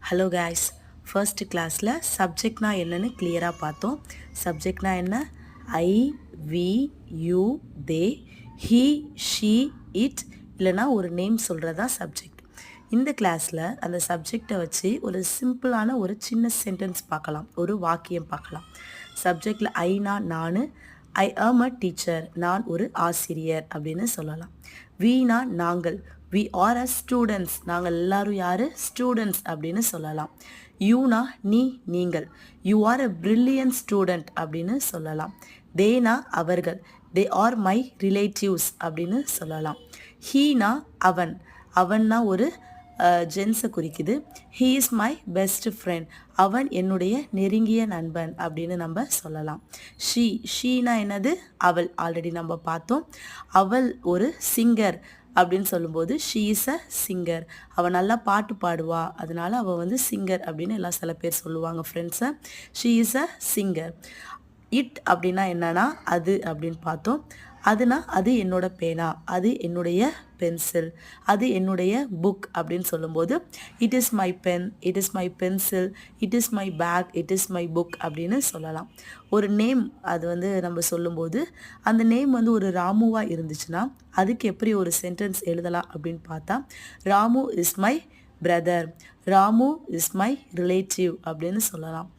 Hello guys, first கிளாஸில் சப்ஜெக்ட்னா என்னன்னு கிளியராக பார்த்தோம். சப்ஜெக்ட்னா என்ன? I, we, you, they, he, she, it இல்லைனா ஒரு நேம் சொல்கிறது தான் சப்ஜெக்ட். இந்த கிளாஸில் அந்த சப்ஜெக்டை வச்சு ஒரு சிம்பிளான ஒரு சின்ன சென்டென்ஸ் பார்க்கலாம், ஒரு வாக்கியம் பார்க்கலாம். சப்ஜெக்டில் ஐனா நான், ஐ ஆம் அ டீச்சர், நான் ஒரு ஆசிரியர் அப்படின்னு சொல்லலாம். வீணா நாங்கள், வி ஆர் அ ஸ்டூடெண்ட்ஸ், நாங்கள் எல்லாரும் யார்? ஸ்டூடெண்ட்ஸ் அப்படின்னு சொல்லலாம். யூனா நீ, நீங்கள், you are a brilliant student அப்படின்னு சொல்லலாம். தேனா அவர்கள், தே ஆர் மை ரிலேட்டிவ்ஸ் அப்படின்னு சொல்லலாம். ஹீனா அவன், அவன்னா ஒரு ஜென்ஸை குறிக்குது. He is my best friend, அவன் என்னுடைய நெருங்கிய நண்பன் அப்படின்னு நம்ம சொல்லலாம். ஷீனா என்னது? அவள், ஆல்ரெடி நம்ம பார்த்தோம். அவள் ஒரு சிங்கர் அப்படின்னு சொல்லும்போது ஷீ இஸ் அ சிங்கர், அவள் நல்லா பாட்டு பாடுவா, அதனால அவள் வந்து சிங்கர் அப்படின்னு எல்லாம் சில பேர் சொல்லுவாங்க ஃப்ரெண்ட்ஸை. She is a singer. It அப்படின்னா என்னன்னா அது அப்படின்னு பார்த்தோம். அதுனா அது என்னோட பேனா, அது என்னுடைய பென்சில், அது என்னுடைய புக் அப்படின்னு சொல்லும்போது it is my pen, it is my pencil, it is my bag, it is my book அப்படின்னு சொல்லலாம். ஒரு நேம் அது வந்து நம்ம சொல்லும்போது அந்த நேம் வந்து ஒரு ராமுவாக இருந்துச்சுன்னா அதுக்கு எப்படி ஒரு சென்டென்ஸ் எழுதலாம் அப்படின்னு பார்த்தா, Ramu is my brother, Ramu is my relative அப்படின்னு சொல்லலாம்.